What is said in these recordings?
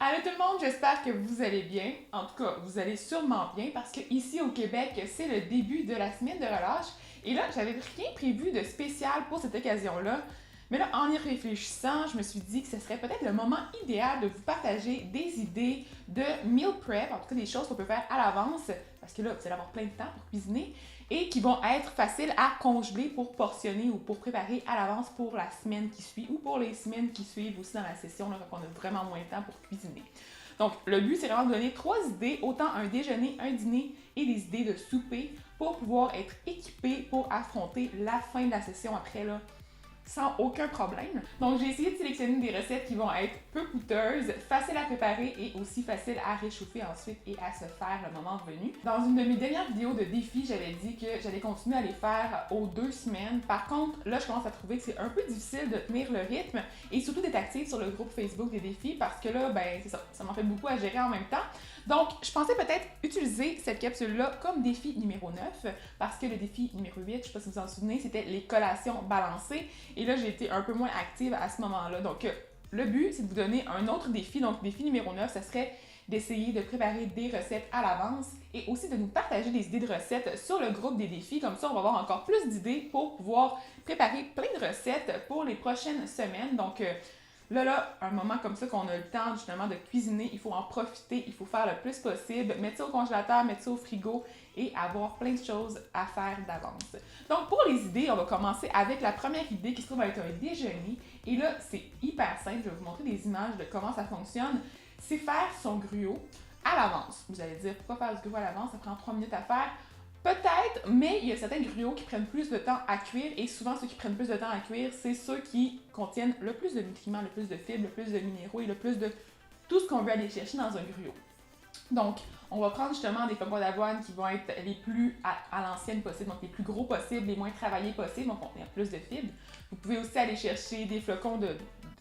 Allô tout le monde, j'espère que vous allez bien. En tout cas, vous allez sûrement bien parce que ici au Québec, c'est le début de la semaine de relâche. Et là, j'avais rien prévu de spécial pour cette occasion-là. Mais là, en y réfléchissant, je me suis dit que ce serait peut-être le moment idéal de vous partager des idées de meal prep, en tout cas des choses qu'on peut faire à l'avance, parce que là, vous allez avoir plein de temps pour cuisiner, et qui vont être faciles à congeler pour portionner ou pour préparer à l'avance pour la semaine qui suit ou pour les semaines qui suivent aussi dans la session, là, quand on a vraiment moins de temps pour cuisiner. Donc, le but, c'est vraiment de donner 3 idées, autant un déjeuner, un dîner et des idées de souper pour pouvoir être équipé pour affronter la fin de la session après, là, sans aucun problème. Donc, j'ai essayé de sélectionner des recettes qui vont être peu coûteuses, faciles à préparer et aussi faciles à réchauffer ensuite et à se faire le moment venu. Dans une de mes dernières vidéos de défis, j'avais dit que j'allais continuer à les faire aux 2 semaines. Par contre, là, je commence à trouver que c'est un peu difficile de tenir le rythme et surtout d'être active sur le groupe Facebook des défis parce que là, ben, c'est ça m'en fait beaucoup à gérer en même temps. Donc, je pensais peut-être utiliser cette capsule-là comme défi numéro 9 parce que le défi numéro 8, je ne sais pas si vous en souvenez, c'était les collations balancées. Et là, j'ai été un peu moins active à ce moment-là. Donc, le but, c'est de vous donner un autre défi. Donc, défi numéro 9, ça serait d'essayer de préparer des recettes à l'avance et aussi de nous partager des idées de recettes sur le groupe des défis. Comme ça, on va avoir encore plus d'idées pour pouvoir préparer plein de recettes pour les prochaines semaines. Donc, là, un moment comme ça qu'on a le temps justement de cuisiner, il faut en profiter, il faut faire le plus possible, mettre ça au congélateur, mettre ça au frigo et avoir plein de choses à faire d'avance. Donc pour les idées, on va commencer avec la première idée qui se trouve être un déjeuner. Et là, c'est hyper simple, je vais vous montrer des images de comment ça fonctionne. C'est faire son gruau à l'avance. Vous allez dire, pourquoi faire du gruau à l'avance? Ça prend 3 minutes à faire. Peut-être, mais il y a certains gruots qui prennent plus de temps à cuire et souvent ceux qui prennent plus de temps à cuire, c'est ceux qui contiennent le plus de nutriments, le plus de fibres, le plus de minéraux et le plus de tout ce qu'on veut aller chercher dans un gruau. Donc, on va prendre justement des flocons d'avoine qui vont être les plus à l'ancienne possible, donc les plus gros possibles, les moins travaillés possibles, vont contenir plus de fibres. Vous pouvez aussi aller chercher des flocons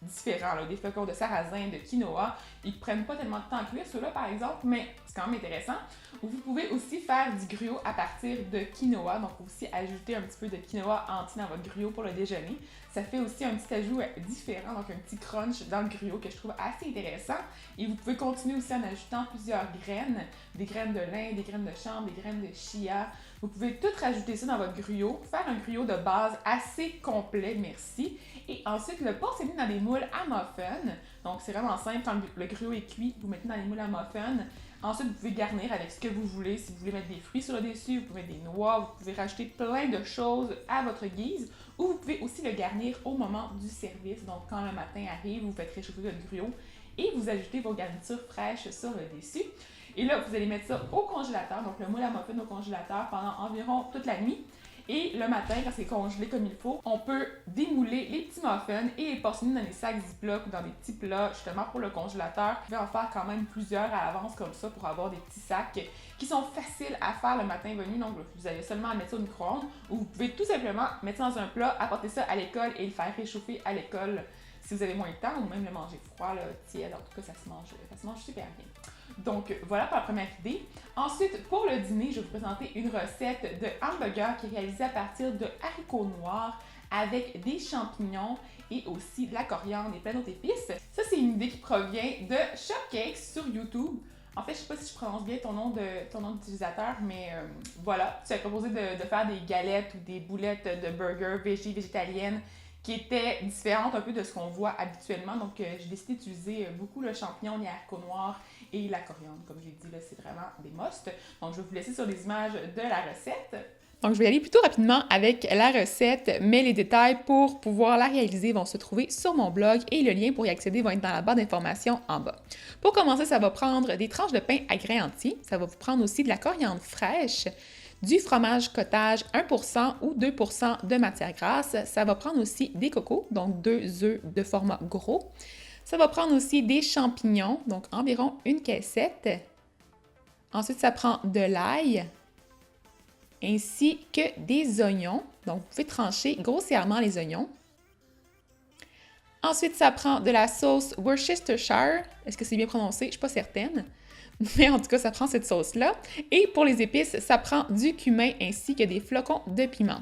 différents, là, des flocons de sarrasin, de quinoa. Ils ne prennent pas tellement de temps à cuire, ceux-là par exemple, mais c'est quand même intéressant. Vous pouvez aussi faire du gruau à partir de quinoa, donc aussi ajouter un petit peu de quinoa entier dans votre gruau pour le déjeuner. Ça fait aussi un petit ajout différent, donc un petit crunch dans le gruau que je trouve assez intéressant. Et vous pouvez continuer aussi en ajoutant plusieurs graines, des graines de lin, des graines de chanvre, des graines de chia. Vous pouvez tout rajouter ça dans votre gruau, faire un gruau de base assez complet, merci. Et ensuite, le portionner dans des moules à muffins. Donc, c'est vraiment simple, quand le gruau est cuit, vous mettez dans les moules à muffins. Ensuite, vous pouvez garnir avec ce que vous voulez. Si vous voulez mettre des fruits sur le dessus, vous pouvez mettre des noix, vous pouvez rajouter plein de choses à votre guise. Ou vous pouvez aussi le garnir au moment du service. Donc, quand le matin arrive, vous faites réchauffer votre gruau et vous ajoutez vos garnitures fraîches sur le dessus. Et là, vous allez mettre ça au congélateur, donc le moule à muffin au congélateur pendant environ toute la nuit. Et le matin, quand c'est congelé comme il faut, on peut démouler les petits muffins et les portionner dans des sacs Ziploc ou dans des petits plats, justement pour le congélateur. Vous pouvez en faire quand même plusieurs à l'avance comme ça pour avoir des petits sacs qui sont faciles à faire le matin venu. Donc, vous avez seulement à mettre ça au micro-ondes ou vous pouvez tout simplement mettre ça dans un plat, apporter ça à l'école et le faire réchauffer à l'école si vous avez moins de temps ou même le manger froid, là, tiède. En tout cas, ça se mange super bien. Donc, voilà pour la première idée. Ensuite, pour le dîner, je vais vous présenter une recette de hamburger qui est réalisée à partir de haricots noirs avec des champignons et aussi de la coriandre et plein d'autres épices. Ça, c'est une idée qui provient de Shopcakes sur YouTube. En fait, je ne sais pas si je prononce bien ton nom d'utilisateur, mais voilà. Tu as proposé de faire des galettes ou des boulettes de burger végétaliennes qui étaient différentes un peu de ce qu'on voit habituellement. Donc, j'ai décidé d'utiliser beaucoup le champignon, les haricots noirs et la coriandre. Comme j'ai dit, là, c'est vraiment des musts. Donc, je vais vous laisser sur des images de la recette. Donc, je vais y aller plutôt rapidement avec la recette, mais les détails pour pouvoir la réaliser vont se trouver sur mon blog et le lien pour y accéder va être dans la barre d'informations en bas. Pour commencer, ça va prendre des tranches de pain à grains entiers. Ça va vous prendre aussi de la coriandre fraîche, du fromage cottage 1% ou 2% de matière grasse. Ça va prendre aussi des cocos, donc 2 œufs de format gros. Ça va prendre aussi des champignons, donc environ une caissette. Ensuite, ça prend de l'ail, ainsi que des oignons. Donc, vous pouvez trancher grossièrement les oignons. Ensuite, ça prend de la sauce Worcestershire. Est-ce que c'est bien prononcé? Je ne suis pas certaine. Mais en tout cas, ça prend cette sauce-là. Et pour les épices, ça prend du cumin ainsi que des flocons de piment.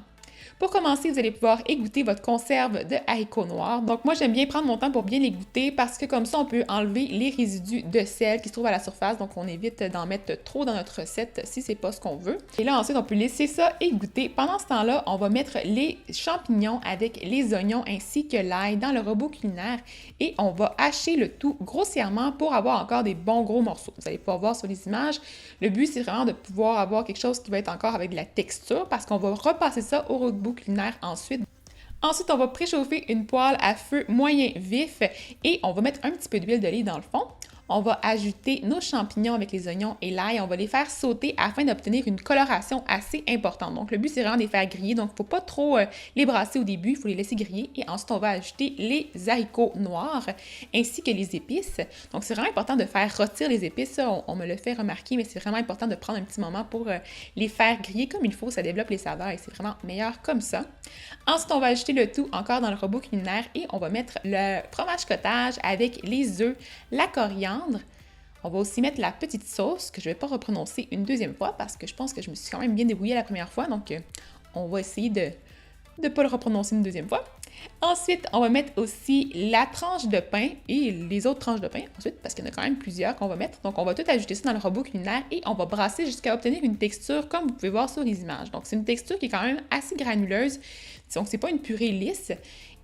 Pour commencer, vous allez pouvoir égoutter votre conserve de haricots noirs. Donc moi, j'aime bien prendre mon temps pour bien l'égoutter parce que comme ça, on peut enlever les résidus de sel qui se trouvent à la surface. Donc on évite d'en mettre trop dans notre recette si c'est pas ce qu'on veut. Et là, ensuite, on peut laisser ça égoutter. Pendant ce temps-là, on va mettre les champignons avec les oignons ainsi que l'ail dans le robot culinaire et on va hacher le tout grossièrement pour avoir encore des bons gros morceaux. Vous allez pouvoir voir sur les images. Le but, c'est vraiment de pouvoir avoir quelque chose qui va être encore avec de la texture parce qu'on va repasser ça au robot culinaire ensuite. Ensuite, on va préchauffer une poêle à feu moyen vif et on va mettre un petit peu d'huile d'olive dans le fond. On va ajouter nos champignons avec les oignons et l'ail. On va les faire sauter afin d'obtenir une coloration assez importante. Donc, le but, c'est vraiment de les faire griller. Donc, il ne faut pas trop les brasser au début. Il faut les laisser griller. Et ensuite, on va ajouter les haricots noirs ainsi que les épices. Donc, c'est vraiment important de faire rôtir les épices. Ça, on me le fait remarquer, mais c'est vraiment important de prendre un petit moment pour les faire griller comme il faut. Ça développe les saveurs et c'est vraiment meilleur comme ça. Ensuite, on va ajouter le tout encore dans le robot culinaire et on va mettre le fromage cottage avec les œufs, la coriandre. On va aussi mettre la petite sauce que je ne vais pas reprononcer une deuxième fois parce que je pense que je me suis quand même bien débrouillée la première fois. Donc, on va essayer de ne pas le reprononcer une deuxième fois. Ensuite, on va mettre aussi la tranche de pain et les autres tranches de pain ensuite parce qu'il y en a quand même plusieurs qu'on va mettre. Donc, on va tout ajouter ça dans le robot culinaire et on va brasser jusqu'à obtenir une texture comme vous pouvez voir sur les images. Donc, c'est une texture qui est quand même assez granuleuse. Donc, c'est pas une purée lisse.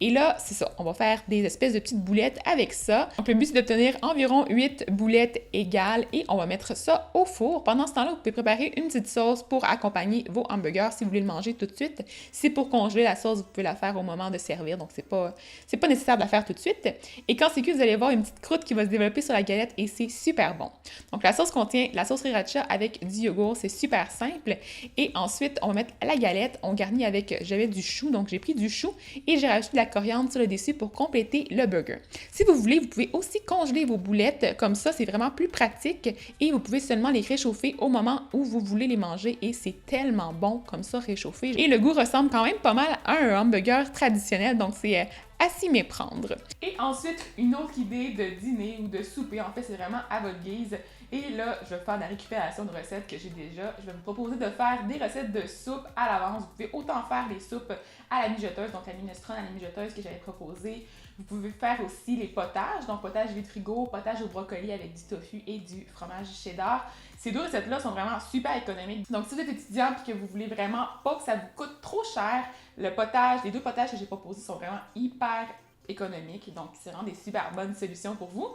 Et là, c'est ça, on va faire des espèces de petites boulettes avec ça. Donc, le but, c'est d'obtenir environ 8 boulettes égales et on va mettre ça au four. Pendant ce temps-là, vous pouvez préparer une petite sauce pour accompagner vos hamburgers si vous voulez le manger tout de suite. Si c'est pour congeler la sauce, vous pouvez la faire au moment de servir, donc c'est pas nécessaire de la faire tout de suite. Et quand c'est cuit, vous allez voir une petite croûte qui va se développer sur la galette et c'est super bon. Donc, la sauce contient la sauce sriracha avec du yogourt, c'est super simple. Et ensuite, on va mettre la galette, on garnit avec, j'avais du chou, donc j'ai pris du chou et j'ai rajouté de la coriandre sur le dessus pour compléter le burger. Si vous voulez, vous pouvez aussi congeler vos boulettes, comme ça, c'est vraiment plus pratique et vous pouvez seulement les réchauffer au moment où vous voulez les manger et c'est tellement bon comme ça réchauffé. Et le goût ressemble quand même pas mal à un hamburger traditionnel, donc c'est à s'y méprendre. Et ensuite, une autre idée de dîner ou de souper, en fait, c'est vraiment à votre guise. Et là, je vais faire de la récupération de recettes que j'ai déjà. Je vais vous proposer de faire des recettes de soupe à l'avance. Vous pouvez autant faire les soupes à la mijoteuse, donc la minestrone à la mijoteuse que j'avais proposé. Vous pouvez faire aussi les potages, donc potage vide frigo, potage au brocoli avec du tofu et du fromage cheddar. Ces deux recettes-là sont vraiment super économiques. Donc, si vous êtes étudiant et que vous voulez vraiment pas que ça vous coûte trop cher, les deux potages que j'ai proposés sont vraiment hyper économiques. Donc, c'est vraiment des super bonnes solutions pour vous.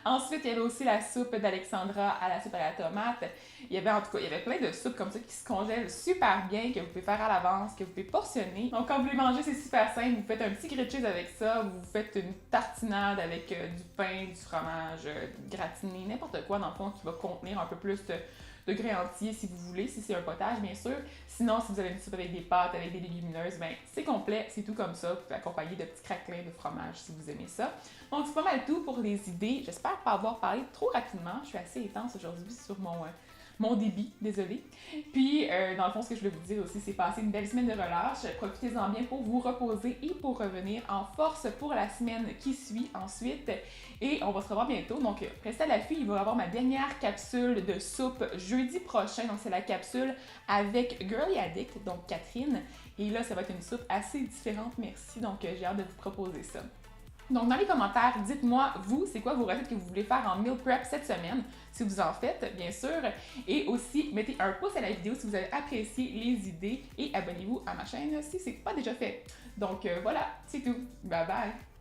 Ensuite, il y avait aussi la soupe d'Alexandra à la soupe à la tomate. Il y avait plein de soupes comme ça qui se congèlent super bien, que vous pouvez faire à l'avance, que vous pouvez portionner. Donc, quand vous les mangez, c'est super simple. Vous faites un petit grilled cheese avec ça, vous faites une tartinade avec du pain, du fromage gratiné, n'importe quoi dans le fond qui va contenir un peu plus de grains entiers si vous voulez, si c'est un potage bien sûr. Sinon, si vous avez une soupe avec des pâtes, avec des légumineuses, ben c'est complet, c'est tout comme ça. Vous pouvez accompagner de petits craquelins de fromage si vous aimez ça. Donc c'est pas mal tout pour les idées. J'espère pas avoir parlé trop rapidement. Je suis assez intense aujourd'hui sur mon débit, désolé. Puis, dans le fond, ce que je voulais vous dire aussi, c'est passer une belle semaine de relâche. Profitez-en bien pour vous reposer et pour revenir en force pour la semaine qui suit ensuite. Et on va se revoir bientôt. Donc, restez à l'affût. Il va y avoir ma dernière capsule de soupe jeudi prochain. Donc, c'est la capsule avec Girly Addict, donc Catherine. Et là, ça va être une soupe assez différente, merci. Donc, j'ai hâte de vous proposer ça. Donc, dans les commentaires, dites-moi, vous, c'est quoi vos recettes que vous voulez faire en meal prep cette semaine, si vous en faites, bien sûr. Et aussi, mettez un pouce à la vidéo si vous avez apprécié les idées et abonnez-vous à ma chaîne si ce n'est pas déjà fait. Donc, voilà, c'est tout. Bye bye!